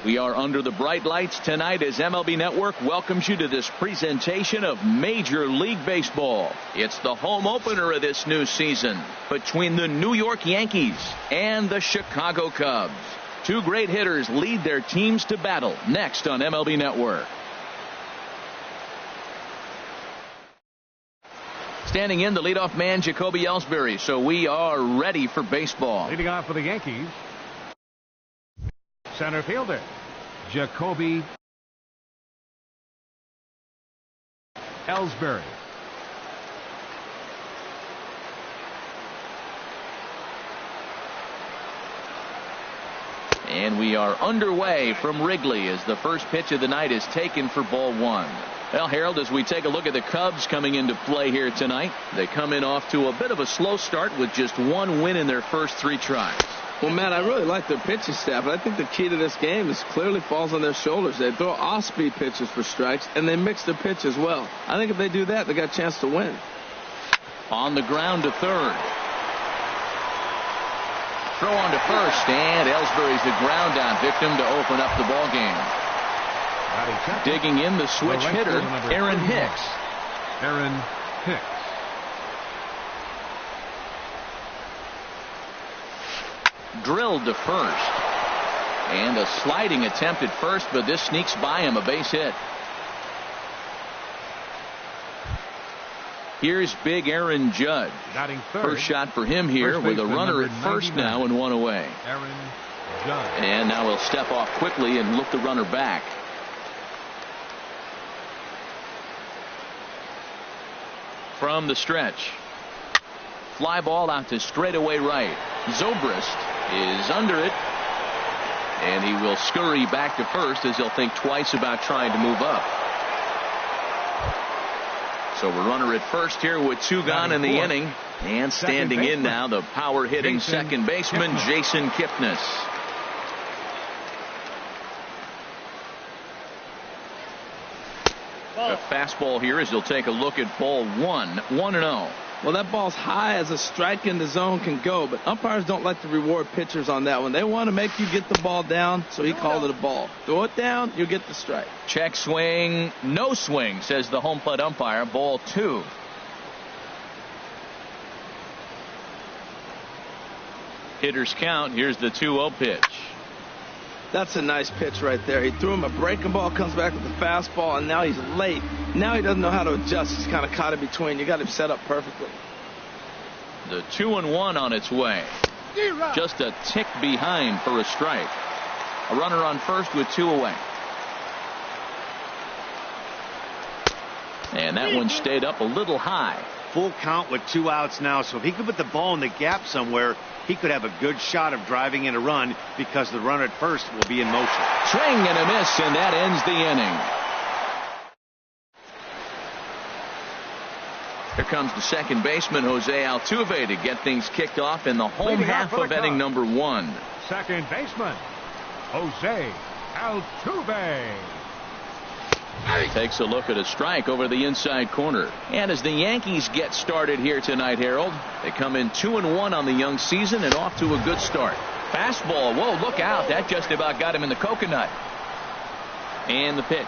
We are under the bright lights tonight as MLB Network welcomes you to this presentation of Major League Baseball. It's the home opener of this new season between the New York Yankees and the Chicago Cubs. Two great hitters lead their teams to battle next on MLB Network. Standing in, the leadoff man, Jacoby Ellsbury. So we are ready for baseball. Leading off for the Yankees, center fielder, Jacoby Ellsbury. And we are underway from Wrigley as the first pitch of the night is taken for ball one. Well, Harold, as we take a look at the Cubs coming into play here tonight, they come in off to a bit of a slow start with just one win in their first three tries. Well, Matt, I really like their pitching staff, but I think the key to this game is clearly falls on their shoulders. They throw off-speed pitches for strikes, and they mix their pitch as well. I think if they do that, they got a chance to win. On the ground to third. Throw on to first, and Ellsbury's the ground out victim to open up the ball game. Digging in, the switch hitter, Aaron Hicks. Aaron Hicks. Drilled to first. And a sliding attempt at first, but this sneaks by him, a base hit. Here's big Aaron Judge. First shot for him here with a runner at first now and one away. Aaron Judge. And now he'll step off quickly and look the runner back. From the stretch. Fly ball out to straightaway right. Zobrist is under it. And he will scurry back to first as he'll think twice about trying to move up. So a runner at first here with two gone in the inning. And standing in now, the power hitting second baseman, Jason Kipnis. A fastball here as he'll take a look at ball one. 1-0. Well, that ball's high as a strike in the zone can go, but umpires don't like to reward pitchers on that one. They want to make you get the ball down, so he called it a ball. Throw it down, you get the strike. Check swing, no swing, says the home plate umpire. Ball two. Hitters count. Here's the 2-0 pitch. That's a nice pitch right there. He threw him a breaking ball, comes back with a fastball, and now he's late. Now he doesn't know how to adjust. He's kind of caught in between. You got him set up perfectly. The 2-1 on its way. Just a tick behind for a strike. A runner on first with two away. And that one stayed up a little high. Full count with 2 outs now, so if he could put the ball in the gap somewhere, he could have a good shot of driving in a run because the runner at first will be in motion. Swing and a miss, and that ends the inning. Here comes the second baseman, Jose Altuve, to get things kicked off in the home half of inning number one. Second baseman, Jose Altuve. Takes a look at a strike over the inside corner. And as the Yankees get started here tonight, Harold, they come in 2-1 on the young season and off to a good start. Fastball, whoa, look out. That just about got him in the coconut. And the pitch.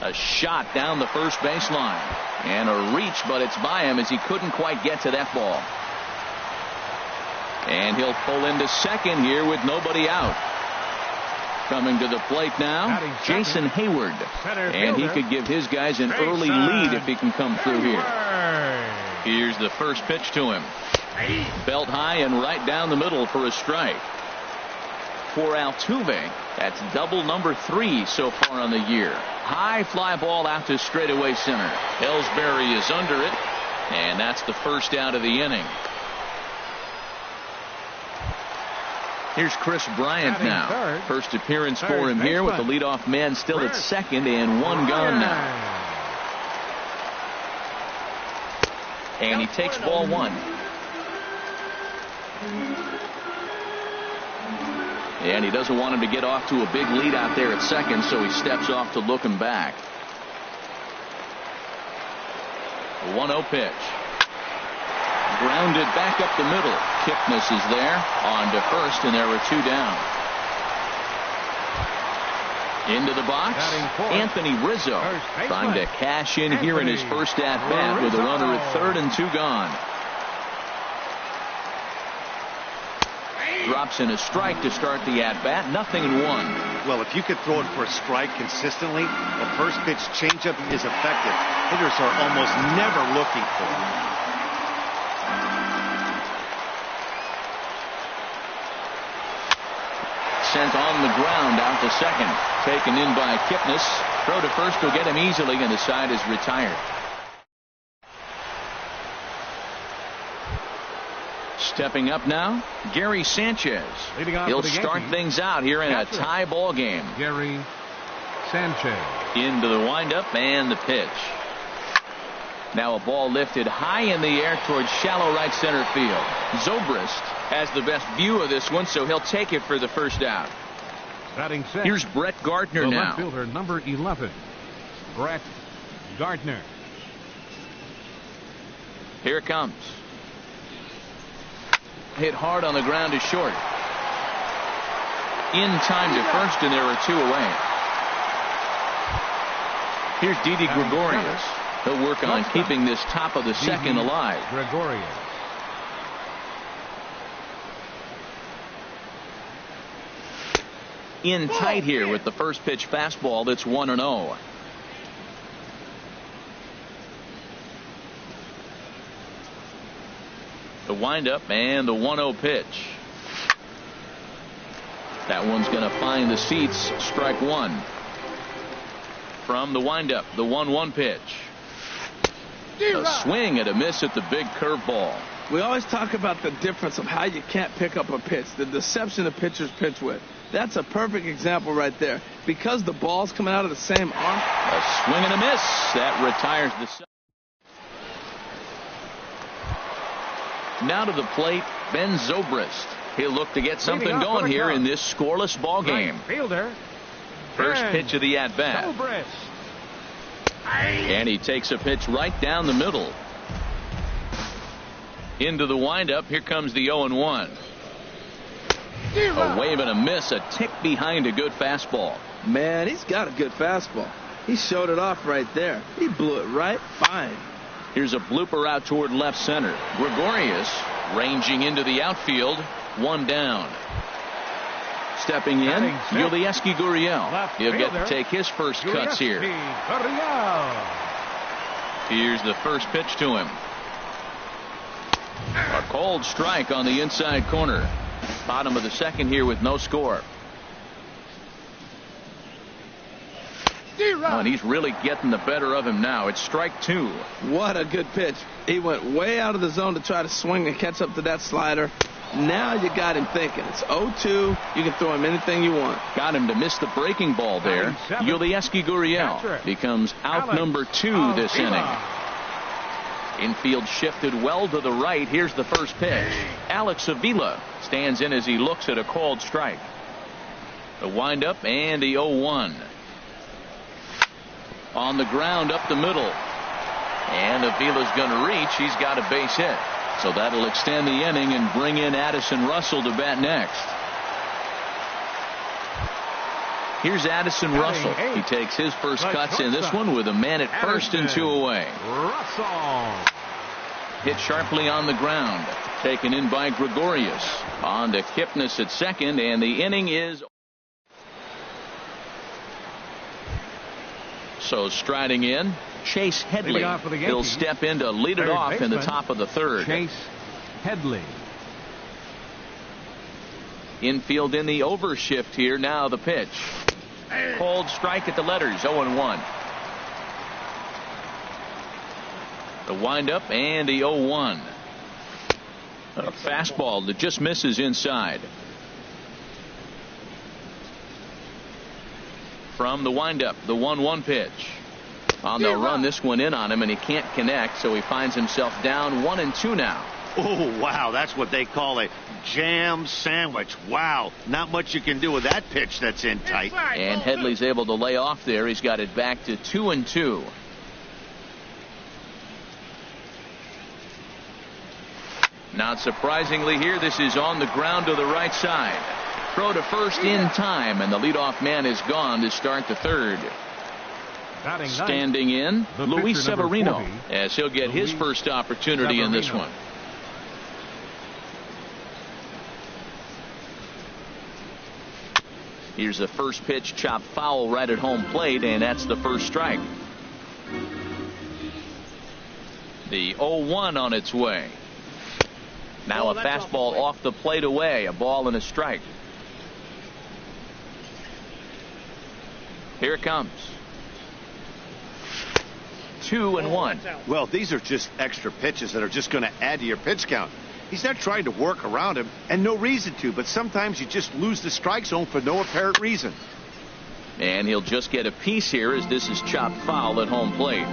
A shot down the first baseline. And a reach, but it's by him as he couldn't quite get to that ball. And he'll pull into second here with nobody out. Coming to the plate now, Jason Hayward. And he could give his guys an early lead if he can come through here. Here's the first pitch to him. Belt high and right down the middle for a strike. For Altuve, that's double number 3 so far on the year. High fly ball out to straightaway center. Ellsbury is under it, and that's the first out of the inning. Here's Chris Bryant now. First appearance for him here with the leadoff man still at second and one gone now. And he takes ball one. And he doesn't want him to get off to a big lead out there at second, so he steps off to look him back. 1-0 pitch. Grounded back up the middle. Kipnis is there on to first, and there were two down. Into the box, Anthony Rizzo trying to cash in here in his first at-bat with a runner at third and 2 gone. Drops in a strike to start the at-bat, 0-1. Well, if you could throw it for a strike consistently, the first pitch changeup is effective. Hitters are almost never looking for it. Sent on the ground out to second. Taken in by Kipnis. Throw to first will get him easily, and the side is retired. Stepping up now, Gary Sanchez. He'll start things out here in a tie ball game. Gary Sanchez. Into the windup and the pitch. Now a ball lifted high in the air towards shallow right center field. Zobrist has the best view of this one, so he'll take it for the first out. Batting six. Here's Brett Gardner the now. Left fielder, number 11, Brett Gardner. Here it comes. Hit hard on the ground to short. In time to first, and there are 2 away. Here's Didi Gregorius. He'll work on keeping this top of the second alive. Gregorius. In tight here with the first pitch fastball that's 1-0. The windup and the 1-0 pitch. That one's going to find the seats. Strike one. From the windup, the 1-1 pitch. A swing and a miss at the big curveball. We always talk about the difference of how you can't pick up a pitch, the deception of pitchers pitch with. That's a perfect example right there. Because the ball's coming out of the same arm. A swing and a miss. That retires the. Now to the plate, Ben Zobrist. He'll look to get something going here in this scoreless ball game. Fielder. First pitch of the at-bat. Zobrist. And he takes a pitch right down the middle. Into the windup. Here comes the 0-1. A wave and a miss, a tick behind a good fastball. Man, he's got a good fastball. He showed it off right there. He blew it right fine. Here's a blooper out toward left center. Gregorius ranging into the outfield. 1 down. Stepping in, Yulieski Gurriel. He'll get to take his first cuts here. Here's the first pitch to him. A cold strike on the inside corner. Bottom of the second here with no score. Oh, and he's really getting the better of him now. It's strike 2. What a good pitch. He went way out of the zone to try to swing and catch up to that slider. Now you got him thinking. It's 0-2. You can throw him anything you want. Got him to miss the breaking ball there. Yulieski Gurriel becomes out number 2 this inning. Infield shifted well to the right. Here's the first pitch. Alex Avila stands in as he looks at a called strike. The windup and the 0-1. On the ground up the middle. And Avila's going to reach. He's got a base hit. So that'll extend the inning and bring in Addison Russell to bat next. Here's Addison Russell. He takes his first cuts in this one with a man at first and 2 away. Russell. Hit sharply on the ground. Taken in by Gregorius. On to Kipnis at second, and the inning is. So striding in, Chase Headley. He'll step in to lead it off in the top of the third. Chase Headley. Infield in the overshift here. Now the pitch. Cold strike at the letters. 0-1. The windup and the 0-1. A fastball that just misses inside. From the windup, the 1-1 pitch. They'll run this one in on him, and he can't connect, so he finds himself down 1-2 now. Oh, wow, that's what they call a jam sandwich. Wow, not much you can do with that pitch that's in tight. And Headley's able to lay off there. He's got it back to 2-2. Not surprisingly here, this is on the ground to the right side. Throw to first in time, and the leadoff man is gone to start the third. Standing in, Luis Severino, as he'll get his first opportunity in this one. Here's the first pitch, chopped foul right at home plate, and that's the first strike. The 0-1 on its way. Now a fastball off the plate away, a ball and a strike. Here it comes. 2-1. Well, these are just extra pitches that are just going to add to your pitch count. He's not trying to work around him, and no reason to, but sometimes you just lose the strike zone for no apparent reason. And he'll just get a piece here as this is chopped foul at home plate.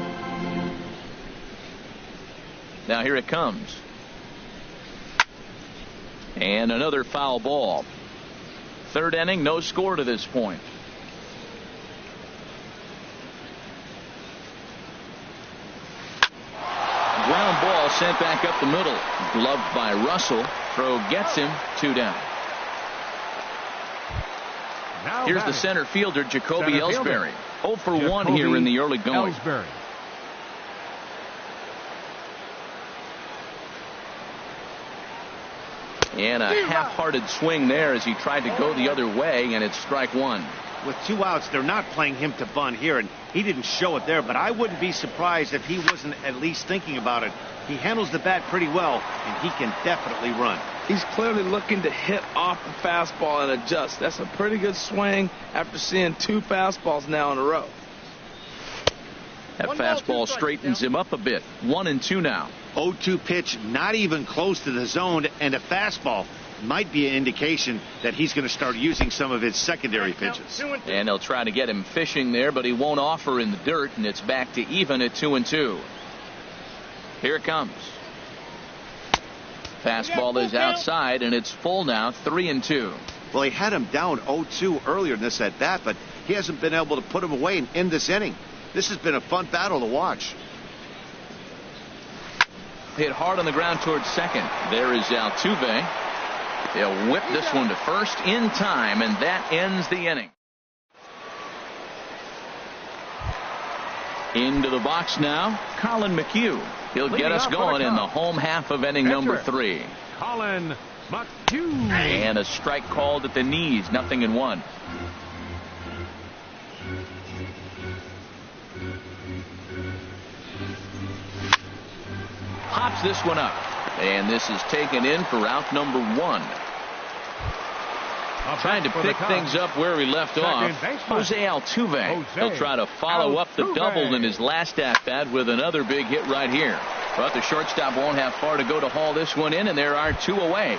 Now here it comes. And another foul ball. Third inning, no score to this point. Ground ball sent back up the middle. Gloved by Russell. Throw gets him. 2 down. Here's the center fielder, Jacoby Ellsbury. 0 for 1 here in the early going. And a half-hearted swing there as he tried to go the other way, and it's strike 1. With 2 outs, they're not playing him to bunt here, and he didn't show it there, but I wouldn't be surprised if he wasn't at least thinking about it. He handles the bat pretty well, and he can definitely run. He's clearly looking to hit off the fastball and adjust. That's a pretty good swing after seeing 2 fastballs now in a row. That fastball straightens him up a bit. 1-2 now. 0-2 pitch, not even close to the zone, and a fastball might be an indication that he's going to start using some of his secondary pitches. And they'll try to get him fishing there, but he won't offer in the dirt, and it's back to even at 2-2. Here it comes. Fastball is outside, and it's full now, 3-2. Well, he had him down 0-2 earlier in this at bat, but he hasn't been able to put him away and end this inning. This has been a fun battle to watch. Hit hard on the ground towards second. There is Altuve. They'll whip this one to first in time, and that ends the inning. Into the box now, Colin McHugh. He'll get us going in the home half of inning number 3. Colin McHugh. And a strike called at the knees, 0-1. Pops this one up, and this is taken in for out number 1. Trying to pick things up where we left off. Jose Altuve. He'll try to follow up the double in his last at-bat with another big hit right here. But the shortstop won't have far to go to haul this one in, and there are 2 away.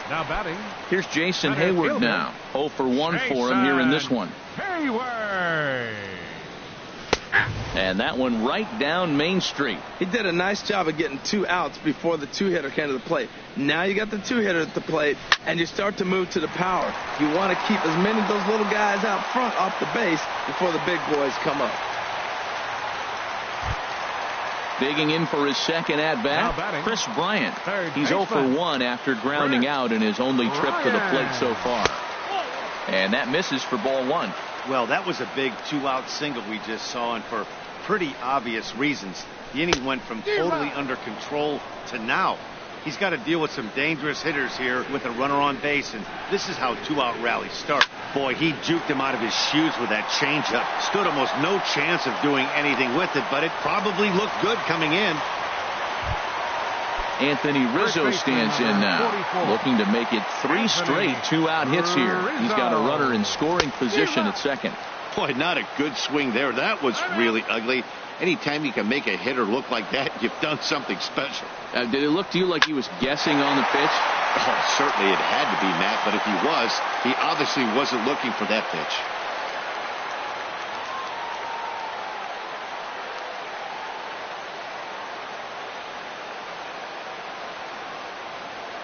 Now batting. Here's Jason Hayward now. 0 for 1 for him here in this one. Hayward. And that one right down Main Street. He did a nice job of getting 2 outs before the 2-hitter came to the plate. Now you got the 2-hitter at the plate, and you start to move to the power. You want to keep as many of those little guys out front off the base before the big boys come up. Digging in for his second at-bat, Chris Bryant. He's 0 for 1 after grounding out in his only trip to the plate so far. And that misses for ball 1. Well, that was a big 2-out single we just saw, and for pretty obvious reasons. The inning went from totally under control to now. He's got to deal with some dangerous hitters here with a runner on base, and this is how 2-out rallies start. Boy, he juked him out of his shoes with that changeup. Stood almost no chance of doing anything with it, but it probably looked good coming in. Anthony Rizzo stands in now, looking to make it 3 straight 2-out hits here. He's got a runner in scoring position at second. Boy, not a good swing there. That was really ugly. Anytime you can make a hitter look like that, you've done something special. Did it look to you like he was guessing on the pitch? Oh, certainly it had to be, Matt, but if he was, he obviously wasn't looking for that pitch.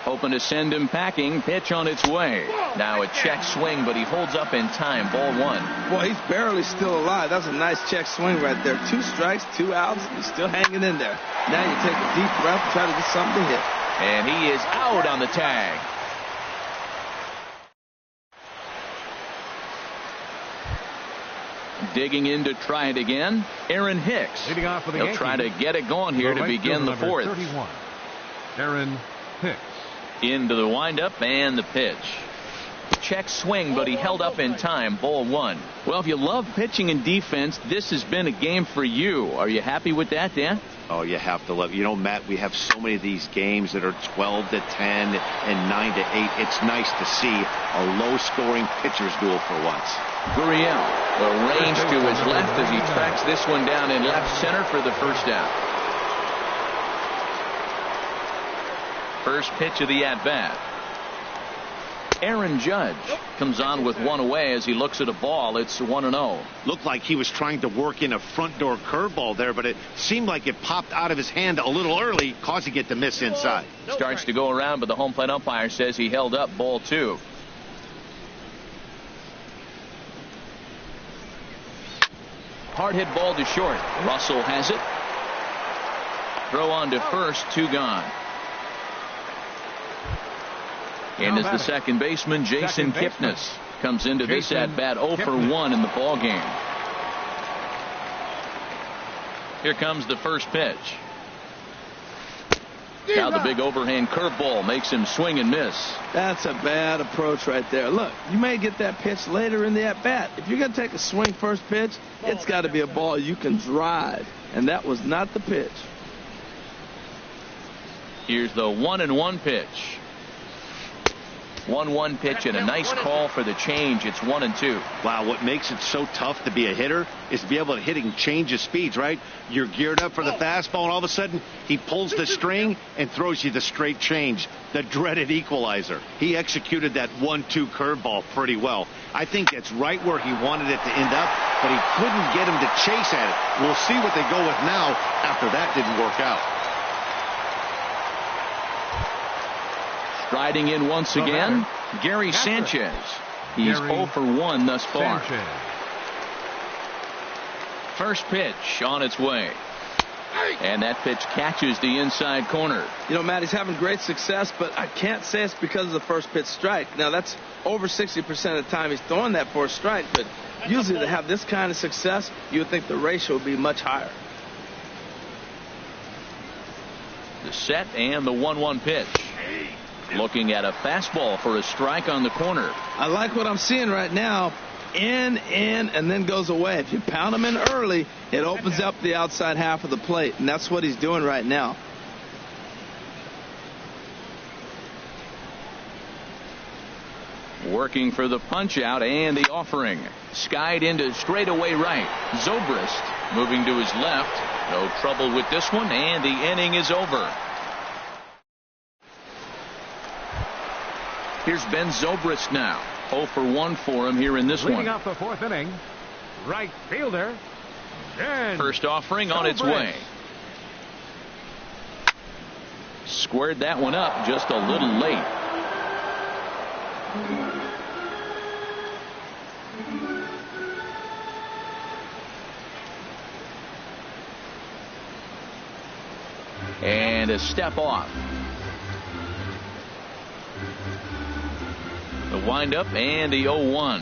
Hoping to send him packing. Pitch on its way. Now a check swing, but he holds up in time. Ball 1. Boy, he's barely still alive. That's a nice check swing right there. 2 strikes, 2 outs. He's still hanging in there. Now you take a deep breath and try to get something to hit. And he is out on the tag. Digging in to try it again, Aaron Hicks. Leading off for the He'll Yankees, try to get it going here to right begin the number fourth. 31, Aaron Hicks. Into the windup and the pitch. Check swing, but he held up in time. Ball one. Well, if you love pitching and defense, this has been a game for you. Are you happy with that, Dan? Oh, you have to love it. You know, Matt, we have so many of these games that are 12 to 10 and 9 to 8. It's nice to see a low-scoring pitcher's duel for once. Gurriel arranged to his left as he tracks this one down in left center for the first out. First pitch of the at-bat. Aaron Judge comes on with one away as he looks at a ball. It's 1-0. Looked like he was trying to work in a front door curveball there, but it seemed like it popped out of his hand a little early, causing it to miss inside. Starts to go around, but the home plate umpire says he held up. Ball two. Hard hit ball to short. Russell has it. Throw on to first. Two gone. And as the second baseman, Jason Kipnis comes into this at-bat 0 for 1 in the ball game. Here comes the first pitch. Now the big overhand curveball makes him swing and miss. That's a bad approach right there. Look, you may get that pitch later in the at-bat. If you're going to take a swing first pitch, it's got to be a ball you can drive. And that was not the pitch. Here's the 1-1 pitch. 1-1 pitch and a nice call for the change. It's 1-2. Wow, what makes it so tough to be a hitter is to be able to hit and change of speeds, right? You're geared up for the fastball, and all of a sudden he pulls the string and throws you the straight change, the dreaded equalizer. He executed that 1-2 curveball pretty well. I think that's right where he wanted it to end up, but he couldn't get him to chase at it. We'll see what they go with now after that didn't work out. Striding in once again, Gary Sanchez. He's 0 for 1 thus far. First pitch on its way. And that pitch catches the inside corner. You know, Matt, he's having great success, but I can't say it's because of the first pitch strike. Now, that's over 60% of the time he's throwing that for a strike, but usually to have this kind of success, you would think the ratio would be much higher. The set and the 1-1 pitch. Looking at a fastball for a strike on the corner. I like what I'm seeing right now. In, and then goes away. If you pound him in early, it opens up the outside half of the plate, and that's what he's doing right now. Working for the punch out and the offering. Skied into straightaway right. Zobrist moving to his left. No trouble with this one, and the inning is over. Here's Ben Zobrist now. 0 for 1 for him here in this one. Leading off the fourth inning, right fielder. First offering on its way. Squared that one up just a little late. And a step off. The windup and the 0-1.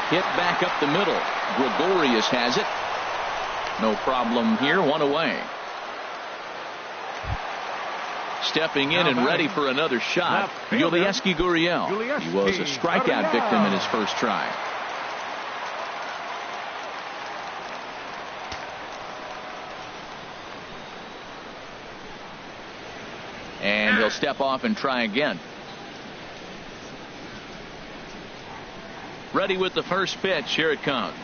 Hit back up the middle. Gregorius has it. No problem here. One away. Stepping in and ready for another shot, Yulieski Gurriel. He was a strikeout victim in his first try. And he'll step off and try again. Ready with the first pitch. Here it comes.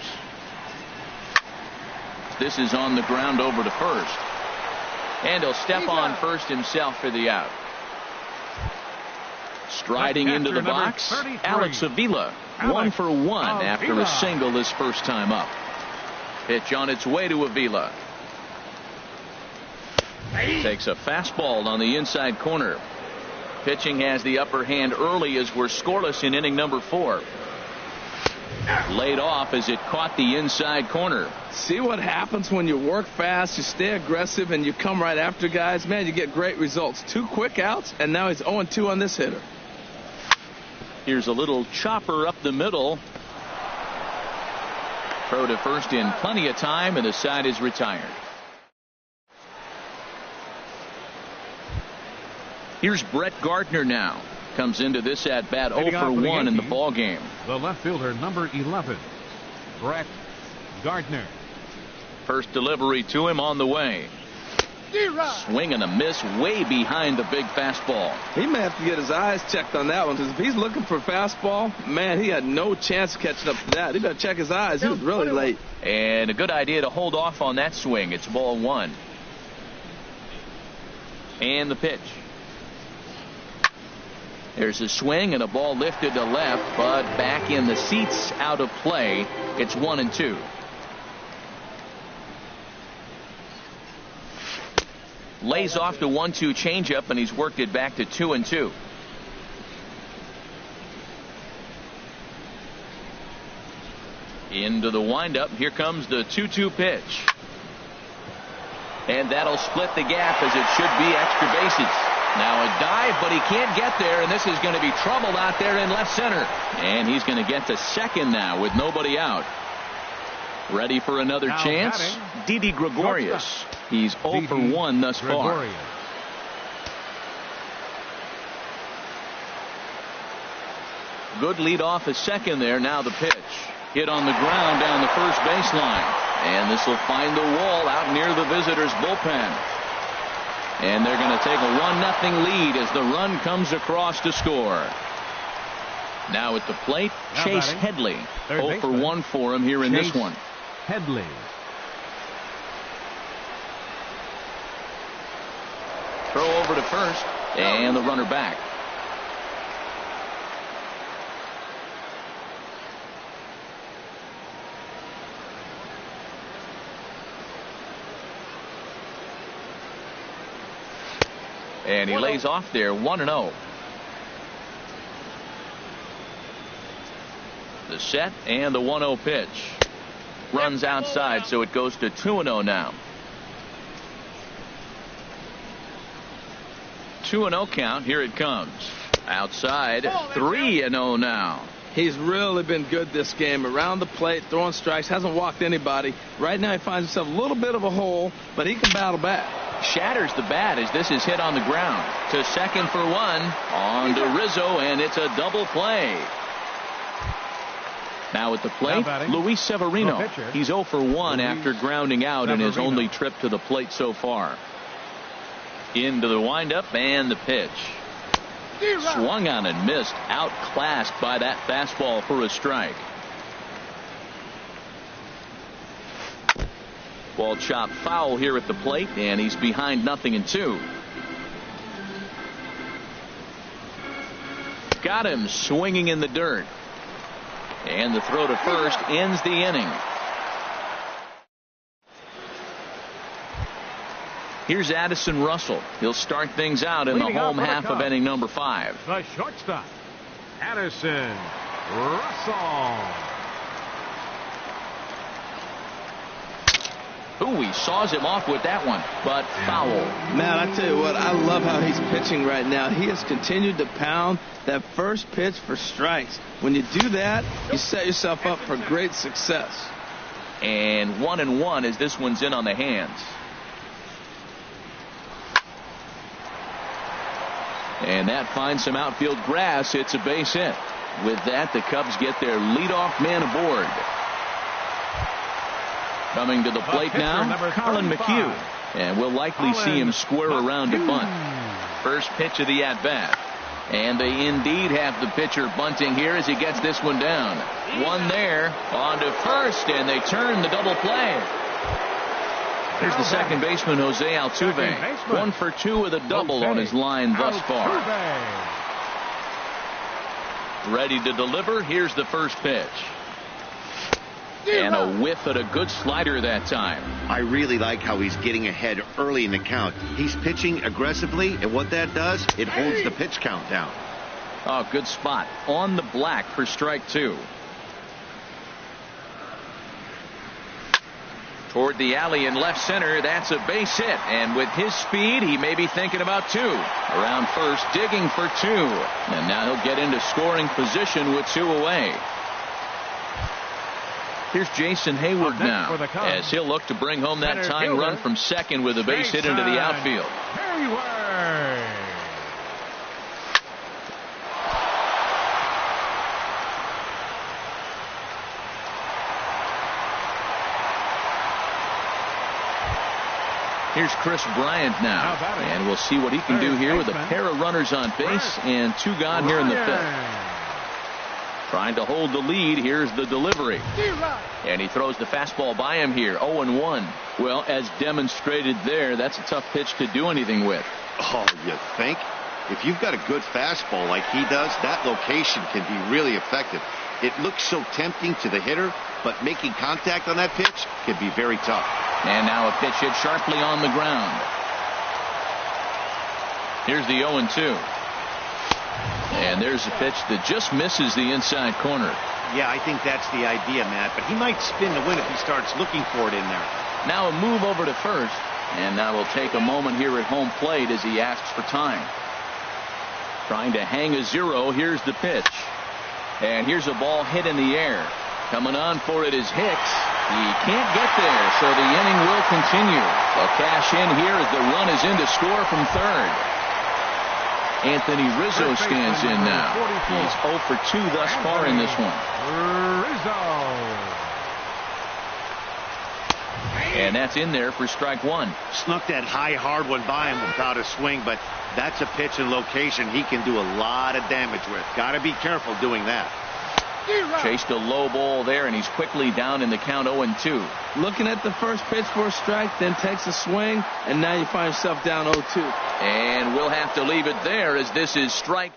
This is on the ground over to first. And he'll step on first himself for the out. Striding into the box, Alex Avila. 1 for 1 after a single his first time up. Pitch on its way to Avila. Takes a fastball on the inside corner. Pitching has the upper hand early as we're scoreless in inning number 4. Laid off as it caught the inside corner. See what happens when you work fast, you stay aggressive, and you come right after guys? Man, you get great results. 2 quick outs, and now he's 0-2 on this hitter. Here's a little chopper up the middle. Throw to first in plenty of time, and the side is retired. Here's Brett Gardner now. Comes into this at bat 0 for 1 in the ball game. The left fielder, number 11, Brett Gardner. First delivery to him on the way. Swing and a miss way behind the big fastball. He may have to get his eyes checked on that one, because if he's looking for a fastball, man, he had no chance of catching up to that. He better check his eyes. He was really late. And a good idea to hold off on that swing. It's ball 1. And the pitch. There's a swing and a ball lifted to left, but back in the seats, out of play. It's 1-2. Lays off the 1-2 changeup, and he's worked it back to 2-2. Into the windup. Here comes the 2-2 pitch. And that'll split the gap, as it should be extra bases. Now a dive, but he can't get there, and this is going to be trouble out there in left center. And he's going to get to second now with nobody out. Ready for another chance? Didi Gregorius. He's 0 for 1 thus far. Good lead off a second there. Now the pitch. Hit on the ground down the first baseline. And this will find the wall out near the visitors' bullpen. And they're going to take a 1-0 lead as the run comes across to score. Now at the plate, Chase Headley. 0 for 1 for him here in this one. Headley. Throw over to first, and the runner back. And he lays off there, 1-0. The set and the 1-0 pitch. Runs outside, so it goes to 2-0 now. 2-0 count. Here it comes. Outside, 3-0 now. He's really been good this game. Around the plate, throwing strikes, hasn't walked anybody. Right now he finds himself a little bit of a hole, but he can battle back. Shatters the bat as this is hit on the ground. To second for 1. On to Rizzo, and it's a double play. Now at the plate, Luis Severino. He's 0 for 1 after grounding out in his only trip to the plate so far. Into the windup and the pitch. Swung on and missed. Outclassed by that fastball for a strike. Ball chopped foul here at the plate, and he's behind 0-2. Got him swinging in the dirt. And the throw to first ends the inning. Here's Addison Russell. He'll start things out in the home half of inning number 5. The shortstop, Addison Russell. Ooh, he saws him off with that one, but foul. Man, I tell you what, I love how he's pitching right now. He has continued to pound that first pitch for strikes. When you do that, you set yourself up for great success. And 1-1 as this one's in on the hands. And that finds some outfield grass. It's a base hit. With that, the Cubs get their leadoff man aboard. Coming to the plate now, Colin McHugh. And we'll likely see him square around to bunt. First pitch of the at-bat. And they indeed have the pitcher bunting here as he gets this one down. One there, on to first, and they turn the double play. Here's the second baseman, Jose Altuve. 1 for 2 with a double on his line thus far. Ready to deliver. Here's the first pitch. And a whiff at a good slider that time. I really like how he's getting ahead early in the count. He's pitching aggressively, and what that does, it holds the pitch count down. Oh, good spot. On the black for strike 2. Toward the alley in left center, that's a base hit. And with his speed, he may be thinking about 2. Around first, digging for 2. And now he'll get into scoring position with 2 away. Here's Jason Hayward now, as he'll look to bring home that tying run from second with a base hit into the outfield. Hayward. Here's Chris Bryant now, and we'll see what he can do here with a pair of runners on base and two gone here in the fifth. Trying to hold the lead. Here's the delivery. And he throws the fastball by him here. 0-1. Well, as demonstrated there, that's a tough pitch to do anything with. Oh, you think? If you've got a good fastball like he does, that location can be really effective. It looks so tempting to the hitter, but making contact on that pitch can be very tough. And now a pitch hit sharply on the ground. Here's the 0-2. And there's a pitch that just misses the inside corner. Yeah, I think that's the idea, Matt. But he might spin the win if he starts looking for it in there. Now a move over to first. And that will take a moment here at home plate as he asks for time. Trying to hang a 0. Here's the pitch. And here's a ball hit in the air. Coming on for it is Hicks. He can't get there, so the inning will continue. A cash in here as the run is in to score from third. Anthony Rizzo stands in now. He's 0 for 2 thus far in this one. And that's in there for strike one. Snuck that high, hard one by him without a swing, but that's a pitch and location he can do a lot of damage with. Got to be careful doing that. Chased a low ball there, and he's quickly down in the count 0-2. Looking at the first pitch for a strike, then takes a swing, and now you find yourself down 0-2. And we'll have to leave it there as this is strike.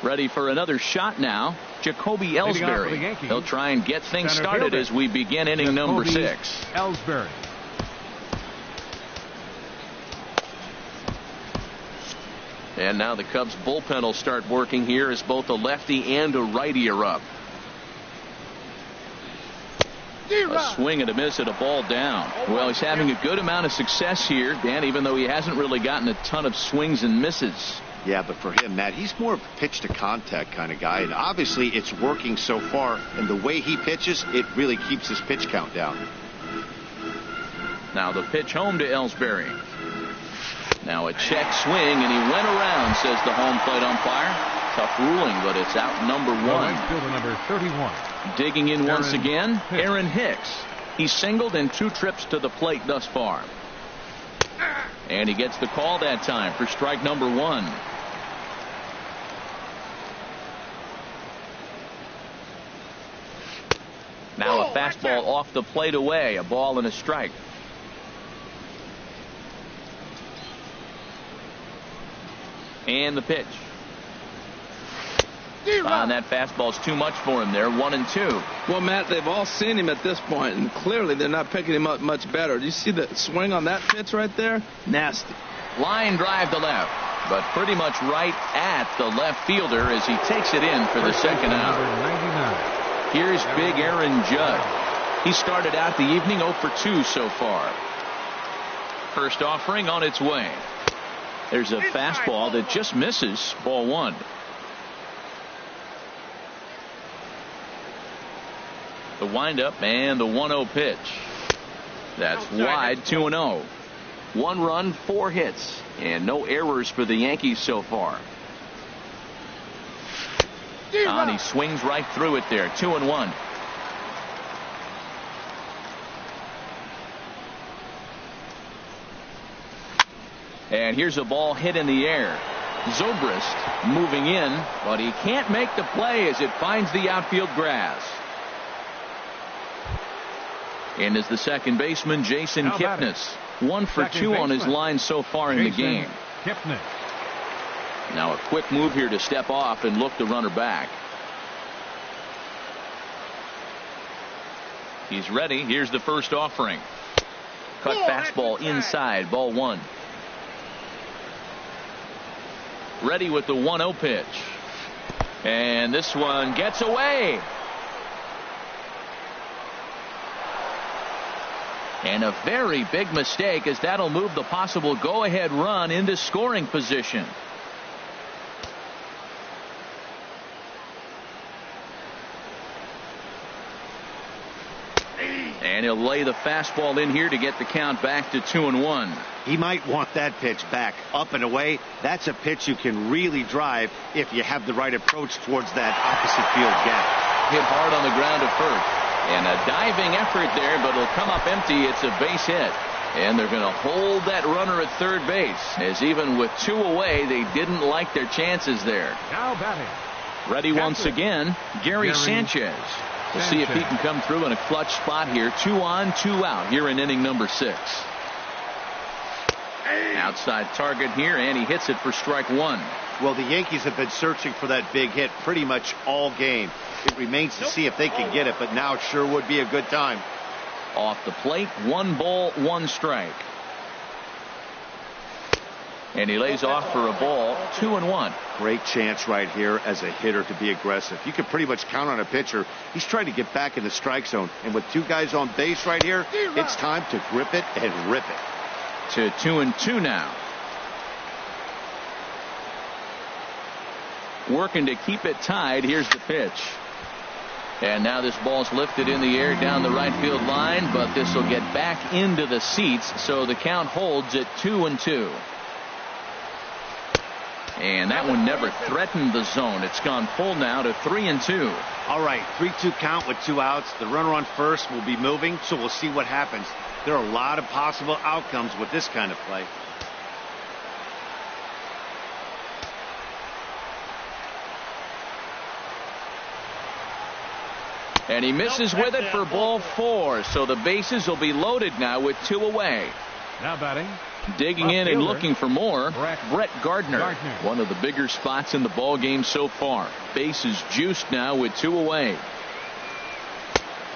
Ready for another shot now. Jacoby Ellsbury. He'll try and get things started as we begin inning number 6. Ellsbury. And now the Cubs bullpen will start working here as both a lefty and a righty are up. A swing and a miss at a ball down. Well, he's having a good amount of success here, Dan, even though he hasn't really gotten a ton of swings and misses. Yeah, but for him, Matt, he's more of a pitch to contact kind of guy, and obviously it's working so far, and the way he pitches, it really keeps his pitch count down. Now the pitch home to Ellsbury. Now a check swing, and he went around, says the home plate umpire. Tough ruling, but it's out number 1. Fielder number 31. Digging in once again, Aaron Hicks. He singled in 2 trips to the plate thus far. And he gets the call that time for strike number 1. Now a fastball off the plate away, a ball and a strike. And the pitch. And that fastball's too much for him there. 1-2. Well, Matt, they've all seen him at this point, and clearly they're not picking him up much better. Do you see the swing on that pitch right there? Nasty. Line drive to left, but pretty much right at the left fielder as he takes it in for the second out. Here's big Aaron Judd. He started out the evening 0 for 2 so far. First offering on its way. There's a fastball that just misses. Ball 1. The windup and the 1-0 pitch. That's wide. 2-0. 1 run, 4 hits, and no errors for the Yankees so far. And he swings right through it there. 2-1. And here's a ball hit in the air. Zobrist moving in, but he can't make the play as it finds the outfield grass. And as the second baseman, Jason Kipnis. 1 for 2 on his line so far in the game. Now a quick move here to step off and look the runner back. He's ready. Here's the first offering. Cut fastball inside. Ball 1. Ready with the 1-0 pitch. And this one gets away. And a very big mistake, as that'll move the possible go-ahead run into scoring position. he'll lay the fastball in here to get the count back to 2-1. He might want that pitch back. Up and away, that's a pitch you can really drive if you have the right approach towards that opposite field gap. Hit hard on the ground to first. And a diving effort there, but it'll come up empty. It's a base hit. And they're going to hold that runner at third base, as even with 2 away, they didn't like their chances there. Now batting. Ready once again, Gary Sanchez. We'll see if he can come through in a clutch spot here. 2 on, 2 out here in inning number 6. Outside target here, and he hits it for strike 1. Well, the Yankees have been searching for that big hit pretty much all game. It remains to see if they can get it, but now sure would be a good time. Off the plate, 1 ball, 1 strike. And he lays off for a ball, 2-1. Great chance right here as a hitter to be aggressive. You can pretty much count on a pitcher. He's trying to get back in the strike zone. And with 2 guys on base right here, it's time to grip it and rip it. To 2-2 now. Working to keep it tied. Here's the pitch. And now this ball's lifted in the air down the right field line, but this will get back into the seats, so the count holds at 2-2. And that one never threatened the zone. It's gone full now to 3-2. All right, 3-2 count with 2 outs. The runner on first will be moving, so we'll see what happens. There are a lot of possible outcomes with this kind of play. And he misses with it for ball 4. So the bases will be loaded now with 2 away. Now batting. Digging in and looking for more, Brett Gardner. One of the bigger spots in the ball game so far. Bases juiced now with 2 away.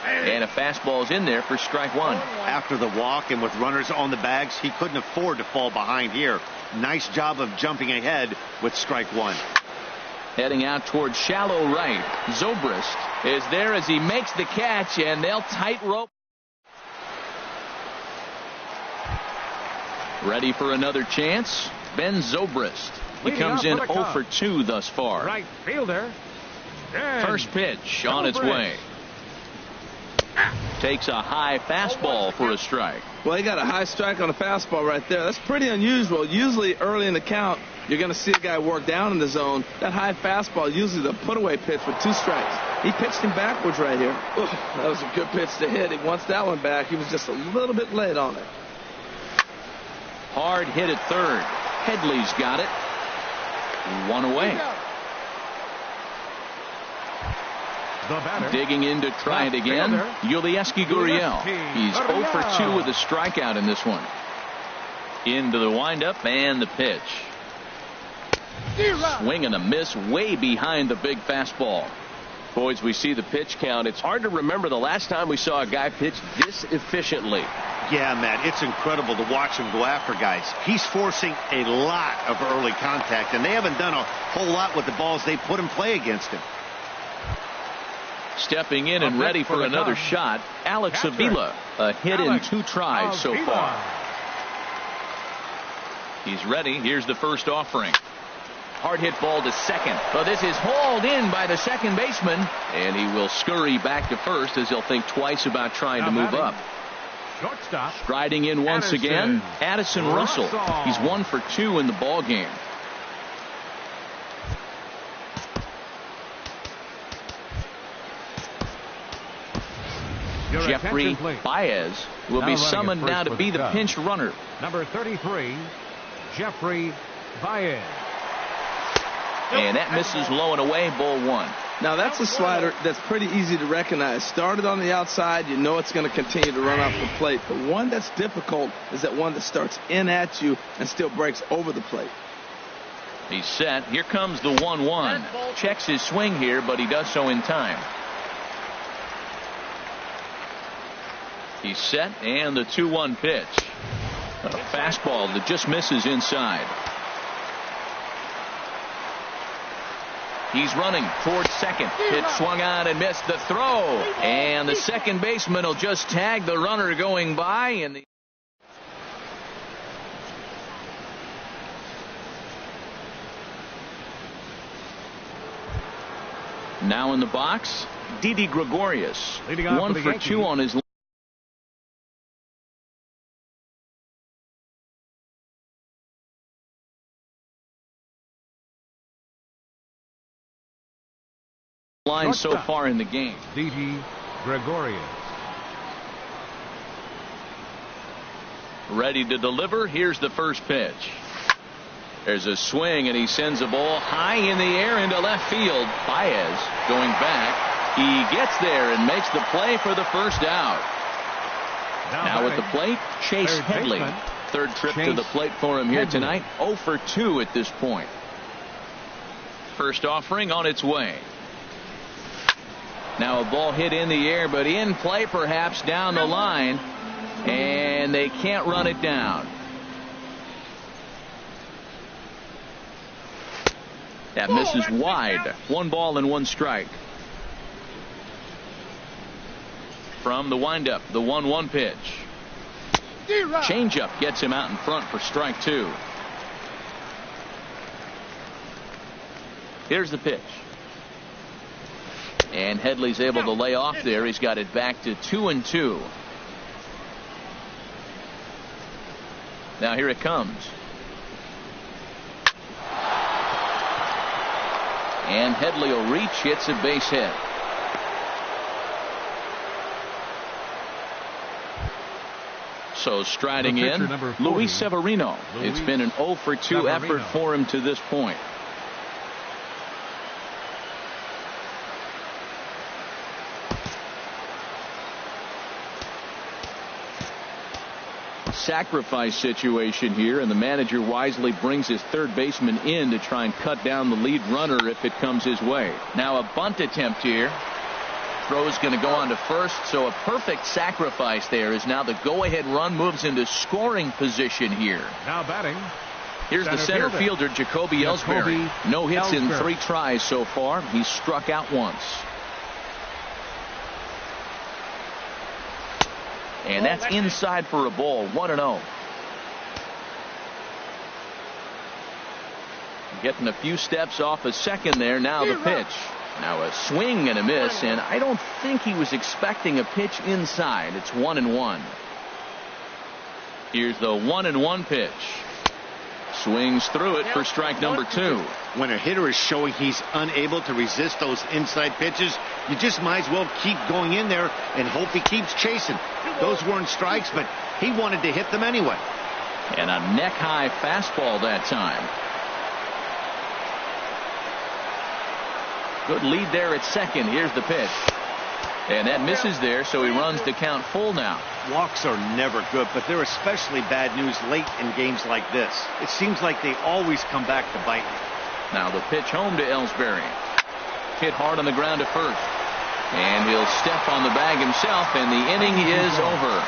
And a fastball's in there for strike 1. After the walk and with runners on the bags, he couldn't afford to fall behind here. Nice job of jumping ahead with strike 1. Heading out towards shallow right. Zobrist is there as he makes the catch, and they'll tightrope. Ready for another chance? Ben Zobrist. He comes in 0 for 2 thus far. Right fielder. First pitch on its way. Takes a high fastball for a strike. Well, he got a high strike on a fastball right there. That's pretty unusual. Usually early in the count, you're going to see a guy work down in the zone. That high fastball, usually the put-away pitch with 2 strikes. He pitched him backwards right here. Ooh, that was a good pitch to hit. He wants that one back. He was just a little bit late on it. Hard hit at third. Headley's got it. 1 away. Digging in to try it again. Yulieski Gurriel. He's 0 for 2 with a strikeout in this one. Into the windup and the pitch. Swing and a miss way behind the big fastball. Boys, we see the pitch count. It's hard to remember the last time we saw a guy pitch this efficiently. Yeah, Matt, it's incredible to watch him go after guys. He's forcing a lot of early contact, and they haven't done a whole lot with the balls they put in play against him. Stepping in and ready for another shot, Alex Avila. A hit in 2 tries so far. He's ready. Here's the first offering. Hard hit ball to second. But this is hauled in by the second baseman, and he will scurry back to first as he'll think twice about trying to move up. Shortstop. Striding in once again, Addison Russell. He's 1 for 2 in the ball game. Jeffrey Baez will be summoned now to be the pinch runner. Number 33, Jeffrey Baez. And that misses low and away, ball 1. Now that's a slider that's pretty easy to recognize. Started on the outside, you know it's going to continue to run off the plate. But one that's difficult is that one that starts in at you and still breaks over the plate. He's set. Here comes the 1-1. Checks his swing here, but he does so in time. He's set, and the 2-1 pitch. A fastball that just misses inside. He's running towards second. Pitch swung on and missed the throw. And the second baseman will just tag the runner going by. And now in the box, Didi Gregorius. 1 for 2 on his line so far in the game. Didi Gregorius. Ready to deliver. Here's the first pitch. There's a swing, and he sends a ball high in the air into left field. Baez going back. He gets there and makes the play for the first out. Now at the plate, Chase Headley. Third trip to the plate for him here tonight. 0 for 2 at this point. First offering on its way. Now a ball hit in the air, but in play perhaps down the line. And they can't run it down. That misses wide. 1 ball and 1 strike. From the windup, the 1-1 pitch. Changeup gets him out in front for strike 2. Here's the pitch. And Headley's able to lay off there. He's got it back to 2-2. Now here it comes. And Headley will reach, hits a base hit. So striding in, Luis Severino. It's been an 0 for 2 effort for him to this point. Sacrifice situation here, and the manager wisely brings his third baseman in to try and cut down the lead runner if it comes his way. Now a bunt attempt here. Throw's going to go on to first, so a perfect sacrifice there as now the go-ahead run moves into scoring position here. Now batting. Here's the center fielder, Jacoby Ellsbury. No hits in 3 tries so far. He's struck out once. And that's inside for a ball. 1-0. Getting a few steps off a second there. Now the pitch. Now a swing and a miss, and I don't think he was expecting a pitch inside. It's 1-1. Here's the 1-1 pitch. Swings through it for strike number 2. When a hitter is showing he's unable to resist those inside pitches, you just might as well keep going in there and hope he keeps chasing. Those weren't strikes, but he wanted to hit them anyway. And a neck-high fastball that time. Good lead there at second. Here's the pitch. And that misses there, so he runs the count full now. Walks are never good, but they're especially bad news late in games like this. It seems like they always come back to bite. Now the pitch home to Ellsbury. Hit hard on the ground to first. And he'll step on the bag himself, and the inning is over.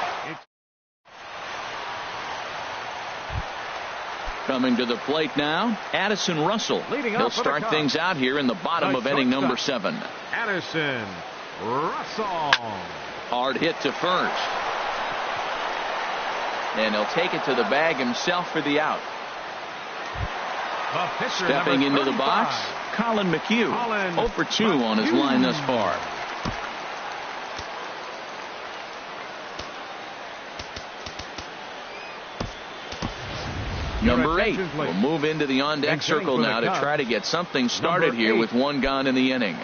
Coming to the plate now, Addison Russell. He'll start things out here in the bottom of inning number 7. Addison Russell. Hard hit to first. And he'll take it to the bag himself for the out. Stepping into the box, Colin McHugh. 0 for 2 on his line thus far. Number 8 will move into the on-deck circle now to try to get something started here with 1 gone in the inning.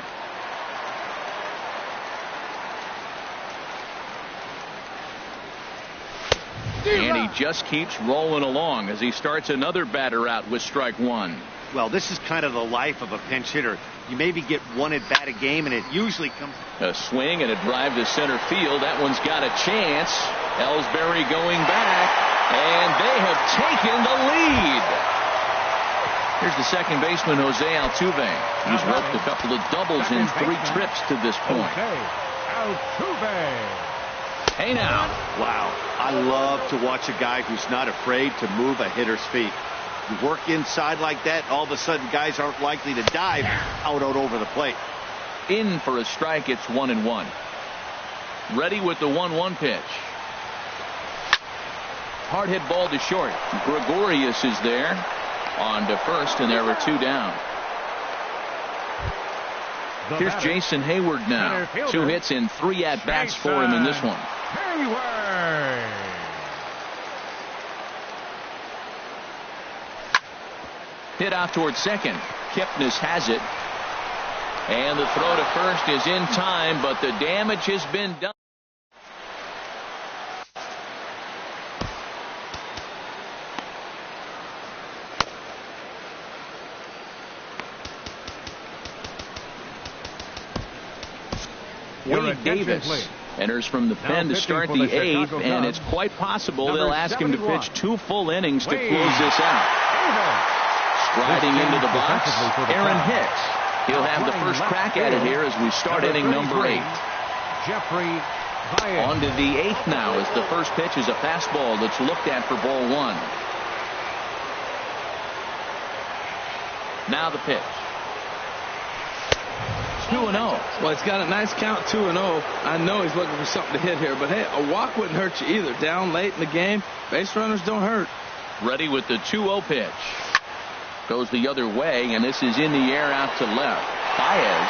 And he just keeps rolling along as he starts another batter out with strike 1. Well, this is kind of the life of a pinch hitter. You maybe get 1 at bat a game, and it usually comes. A swing and a drive to center field. That one's got a chance. Ellsbury going back, and they have taken the lead. Here's the second baseman, Jose Altuve. He's worked a couple of doubles in 3 trips to this point. Altuve. Hey now. Wow. I love to watch a guy who's not afraid to move a hitter's feet. You work inside like that, all of a sudden guys aren't likely to dive out over the plate. In for a strike, it's 1-1. Ready with the 1-1 pitch. Hard hit ball to short. Gregorius is there. On to first, and there were 2 down. Here's Jason Hayward now. 2 hits in 3 at-bats for him in this one. Hayward. Hit out towards second. Kipnis has it. And the throw to first is in time, but the damage has been done. Wade Davis enters from the pen to start the eighth, and it's quite possible they'll ask him to pitch 2 full innings to close this out. Striding into the box, Aaron Hicks. He'll have the first crack at it here as we start inning number 8. On to the 8th now as the first pitch is a fastball that's looked at for ball 1. Now the pitch. 2-0. Well, he's got a nice count, 2-0. I know he's looking for something to hit here, but hey, a walk wouldn't hurt you either. Down late in the game, base runners don't hurt. Ready with the 2-0 pitch. Goes the other way, and this is in the air out to left. Baez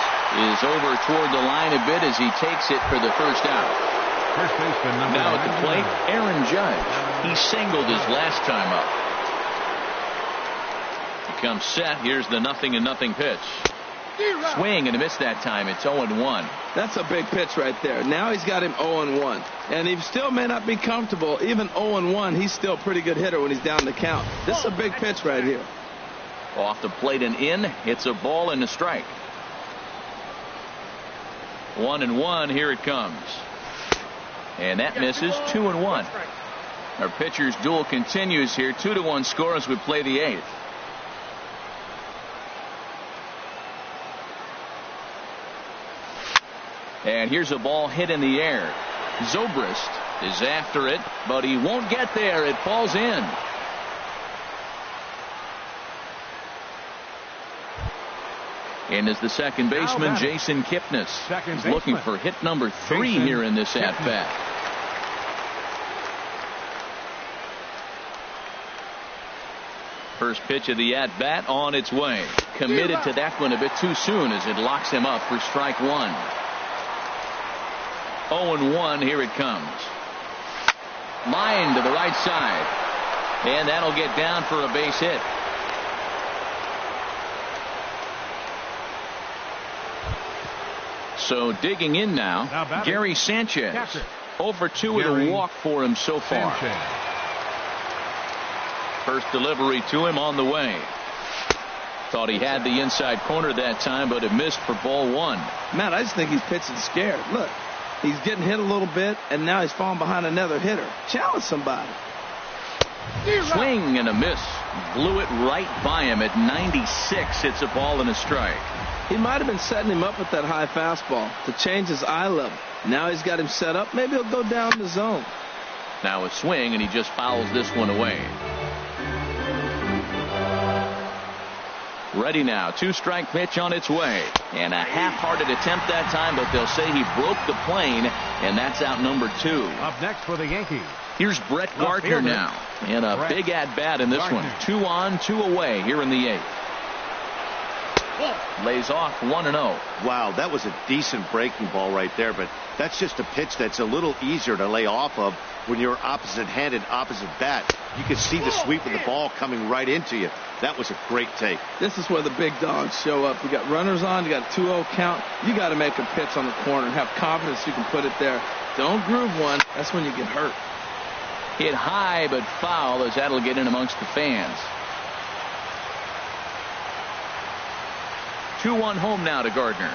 is over toward the line a bit as he takes it for the first out. Now at the plate, Aaron Judge. He singled his last time up. He comes set. Here's the 0-0 pitch. Swing and a miss that time. It's 0-1. That's a big pitch right there. Now he's got him 0-1. And he still may not be comfortable. Even 0-1, he's still a pretty good hitter when he's down the count. This is a big pitch right here. Off the plate and in. It's a ball and a strike. 1-1. Here it comes. And that misses. 2-1. Our pitcher's duel continues here. 2-1 score as we play the 8th. And here's a ball hit in the air. Zobrist is after it, but he won't get there. It falls in. And as the second baseman, Jason Kipnis is looking for hit number 3 here in this at-bat. First pitch of the at-bat on its way. Committed to that one a bit too soon as it locks him up for strike 1. 0-1. Here it comes. Line to the right side. And that'll get down for a base hit. So digging in now, Gary Sanchez. 0 for 2 with a walk for him so far. First delivery to him on the way. Thought he had the inside corner that time, but it missed for ball 1. Matt, I just think he's pitching scared. Look. He's getting hit a little bit, and now he's falling behind another hitter. Challenge somebody. Swing and a miss. Blew it right by him at 96. It's a ball and a strike. He might have been setting him up with that high fastball to change his eye level. Now he's got him set up. Maybe he'll go down the zone. Now a swing, and he just fouls this one away. Ready now. 2-strike pitch on its way. And a half-hearted attempt that time, but they'll say he broke the plane, and that's out number 2. Up next for the Yankees. Here's Brett Gardner now. And a big at-bat in this one. 2 on, 2 away here in the 8th. Lays off 1-0. Wow, that was a decent breaking ball right there, but that's just a pitch that's a little easier to lay off of when you're opposite-handed, opposite bat. You can see the sweep of the ball coming right into you. That was a great take. This is where the big dogs show up. You got runners on, you got a 2-0 count. You got to make a pitch on the corner and have confidence you can put it there. Don't groove one. That's when you get hurt. Hit high but foul as that'll get in amongst the fans. 2-1 home now to Gardner.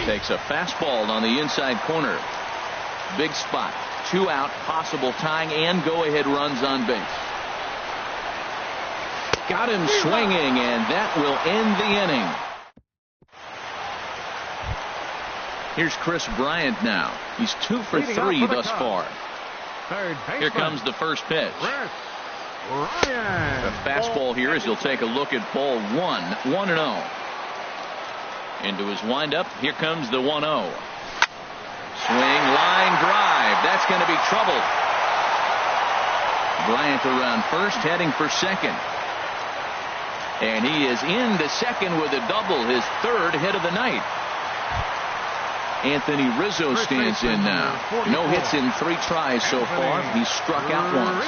Takes a fastball on the inside corner. Big spot. 2 out, possible tying and go-ahead runs on base. Got him swinging, and that will end the inning. Here's Chris Bryant now. He's 2 for 3 thus far. Here comes the first pitch. A fastball here as he'll take a look at ball 1. 1-0. Into his windup. Here comes the 1-0. Swing, line drive. That's going to be trouble. Bryant around first, heading for second. And he is into second with a double, his 3rd hit of the night. Anthony Rizzo stands in now. No hits in 3 tries so far. He's struck out once.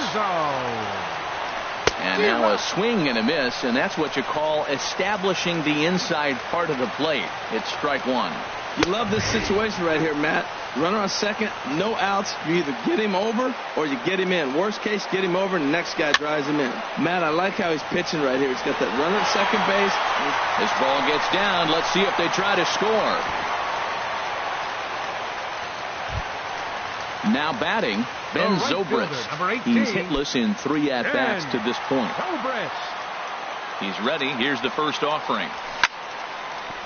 And now a swing and a miss, and that's what you call establishing the inside part of the plate. It's strike one. You love this situation right here, Matt. Runner on second, no outs. You either get him over or you get him in. Worst case, get him over and the next guy drives him in. Matt, I like how he's pitching right here. He's got that runner at second base. This ball gets down. Let's see if they try to score. Now batting, Ben Zobrist. He's hitless in 3 at-bats to this point. He's ready. Here's the first offering.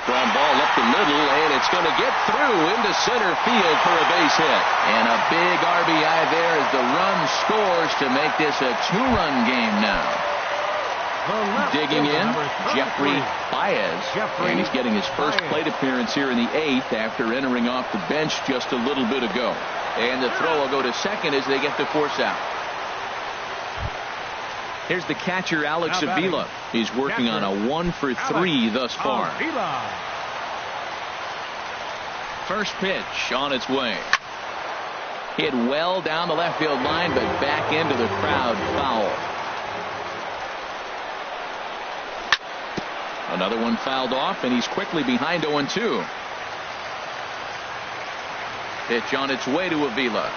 Ground ball up the middle, and it's going to get through into center field for a base hit. And a big RBI there as the run scores to make this a 2-run game now. Digging in, Jeffrey Baez, and he's getting his first plate appearance here in the 8th after entering off the bench just a little bit ago. And the throw will go to second as they get the force out. Here's the catcher, Alex Avila. He's working on a 1-for-3 thus far. First pitch on its way. Hit well down the left field line, but back into the crowd, foul. Another one fouled off, and he's quickly behind 0-2. Pitch on its way to Avila.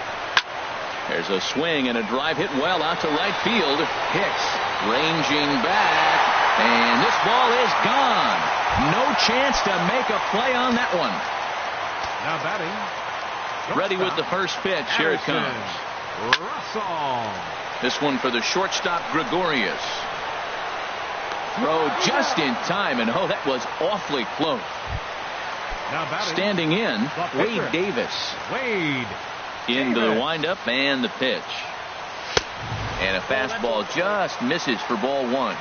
There's a swing and a drive hit well out to right field. Hicks ranging back, and this ball is gone. No chance to make a play on that one. Now batting. Ready with the first pitch. Here it comes. Russell. This one for the shortstop, Gregorius. Throw just in time, and oh, that was awfully close. Now batting. Standing in, Wade Davis. Wade. Into the windup and the pitch. And a fastball just misses for ball one.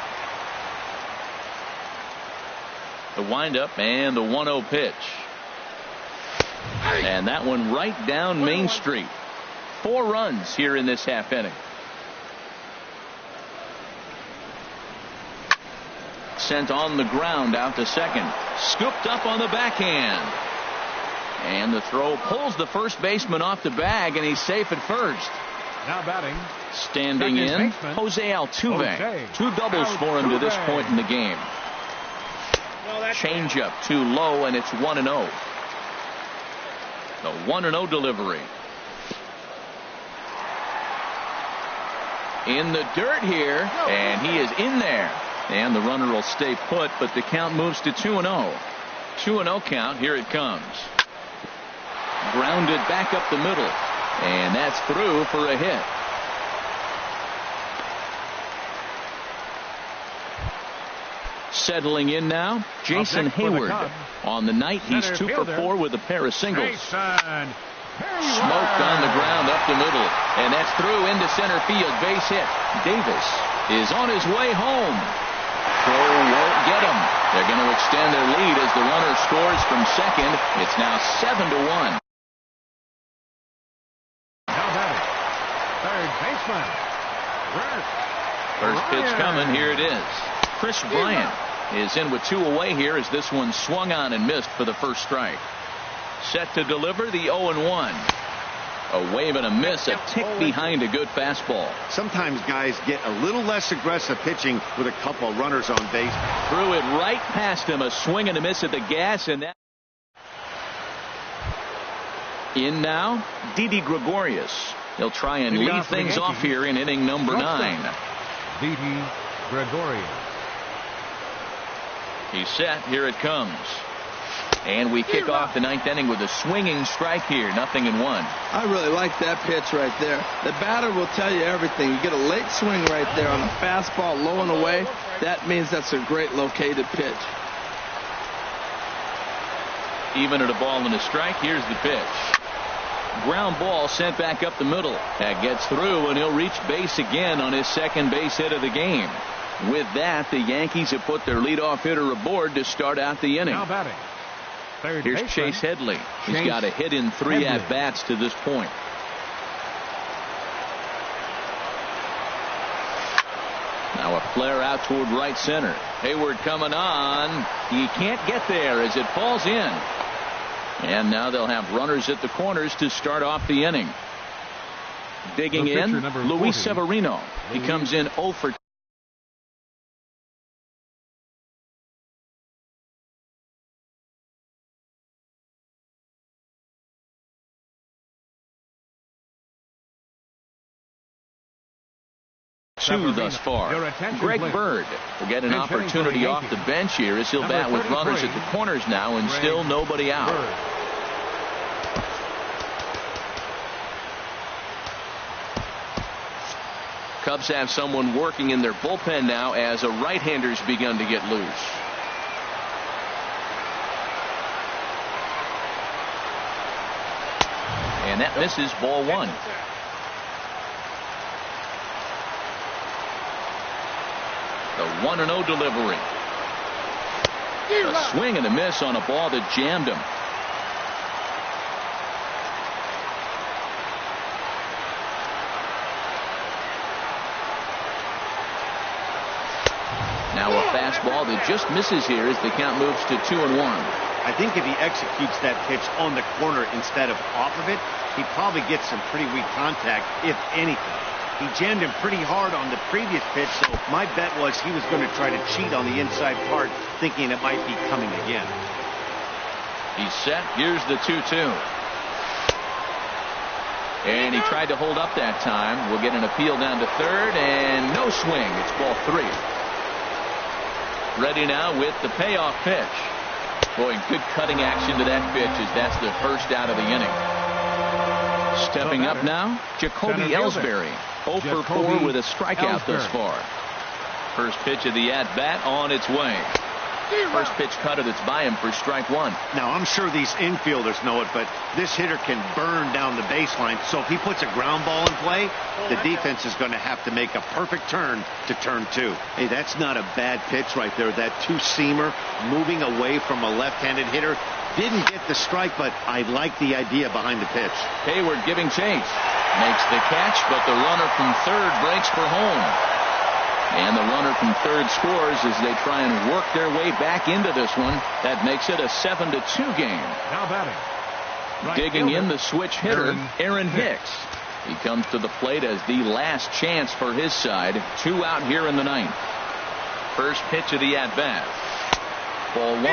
The windup and the 1-0 pitch. And that one right down Main Street. 4 runs here in this half inning. Sent on the ground out to second. Scooped up on the backhand. And the throw pulls the first baseman off the bag, and he's safe at first. Now batting. Standing in, Jose Altuve. 2 doubles for him to this point in the game. Changeup too low, and it's 1-0. The 1-0 delivery. In the dirt here, and he is in there. And the runner will stay put, but the count moves to 2-0. 2-0 count. Here it comes. Grounded back up the middle, and that's through for a hit. Settling in now, Jason Hayward. On the night, he's 2 for 4 with a pair of singles. Smoked on the ground up the middle, and that's through into center field. Base hit. Davis is on his way home. Throw won't get him. They're going to extend their lead as the runner scores from second. It's now 7-1. Third baseman. First pitch coming. Here it is. Chris Bryant is in with 2 away here as this one swung on and missed for the first strike. Set to deliver the 0-1. A wave and a miss, a tick behind a good fastball. Sometimes guys get a little less aggressive pitching with a couple of runners on base. Threw it right past him. A swing and a miss at the gas, and that. In now, Didi Gregorius. He'll try and lead things off here in inning number 9. Didi Gregorius. He's set. Here it comes. And we kick off the 9th inning with a swinging strike here. 0-1. I really like that pitch right there. The batter will tell you everything. You get a late swing right there on a fastball low and away. That means that's a great located pitch. Even at a ball and a strike, here's the pitch. Ground ball sent back up the middle. That gets through, and he'll reach base again on his second base hit of the game. With that, the Yankees have put their leadoff hitter aboard to start out the inning. Now batting. Third Here's baseman. Chase Headley. He's got a hit in 3 at-bats to this point. Now a flare out toward right center. Hayward coming on. He can't get there as it falls in. And now they'll have runners at the corners to start off the inning. Digging in, Luis Severino. He comes in 0 for 2 thus far. Greg Bird will get an opportunity off the bench here as he'll bat with runners at the corners now and still nobody out. Cubs have someone working in their bullpen now as a right-hander's begun to get loose. And that misses, ball 1. The 1-0 delivery. A swing and a miss on a ball that jammed him. Now a fastball that just misses here as the count moves to 2-1. I think if he executes that pitch on the corner instead of off of it, he probably gets some pretty weak contact, if anything. He jammed him pretty hard on the previous pitch, so my bet was he was going to try to cheat on the inside part, thinking it might be coming again. He's set. Here's the 2-2. And he tried to hold up that time. We'll get an appeal down to third, and no swing. It's ball 3. Ready now with the payoff pitch. Boy, good cutting action to that pitch as that's the first out of the inning. Stepping up now, Jacoby Ellsbury. 0 for 4 with a strikeout thus far. First pitch of the at-bat on its way. First pitch cutter that's by him for strike 1. Now, I'm sure these infielders know it, but this hitter can burn down the baseline. So if he puts a ground ball in play, the defense is going to have to make a perfect turn to turn 2. Hey, that's not a bad pitch right there. That two-seamer moving away from a left-handed hitter. Didn't get the strike, but I like the idea behind the pitch. Hayward giving chase. Makes the catch, but the runner from third breaks for home. And the runner from third scores as they try and work their way back into this one. That makes it a 7-2 game. Now batting. Digging in the switch hitter, Aaron Hicks. He comes to the plate as the last chance for his side. 2 out here in the 9th. First pitch of the at-bat. Ball 1.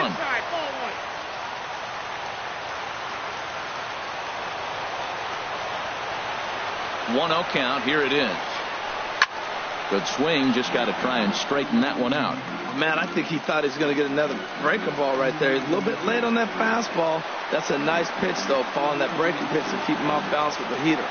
1-0 count. Here it is. Good swing. Just got to try and straighten that one out. Man, I think he thought he was going to get another breaking ball right there. He's a little bit late on that fastball. That's a nice pitch, though, following that breaking pitch to keep him off balance with the heater.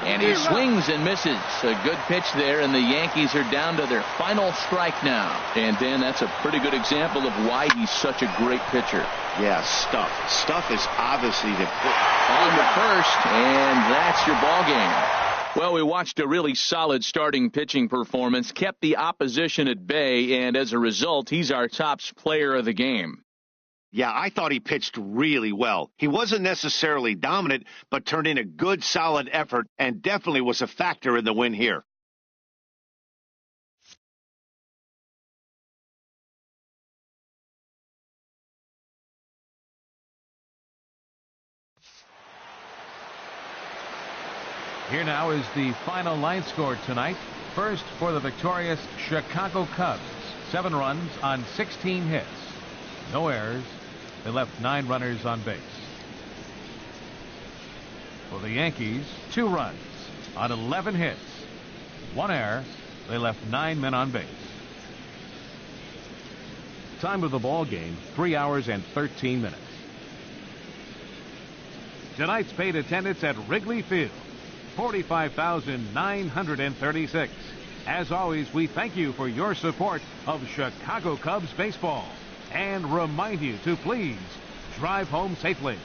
And he swings and misses. A good pitch there, and the Yankees are down to their final strike now. And, Dan, that's a pretty good example of why he's such a great pitcher. Yeah, Stuff. Stuff is obviously the on to first, and that's your ball game. Well, we watched a really solid starting pitching performance, kept the opposition at bay, and as a result, he's our top player of the game. Yeah, I thought he pitched really well. He wasn't necessarily dominant, but turned in a good, solid effort and definitely was a factor in the win here. Here now is the final line score tonight. First for the victorious Chicago Cubs. 7 runs on 16 hits. No errors. They left 9 runners on base. For the Yankees, 2 runs on 11 hits. 1 error. They left 9 men on base. Time of the ball game, 3 hours and 13 minutes. Tonight's paid attendance at Wrigley Field, 45,936. As always, we thank you for your support of Chicago Cubs baseball and remind you to please drive home safely.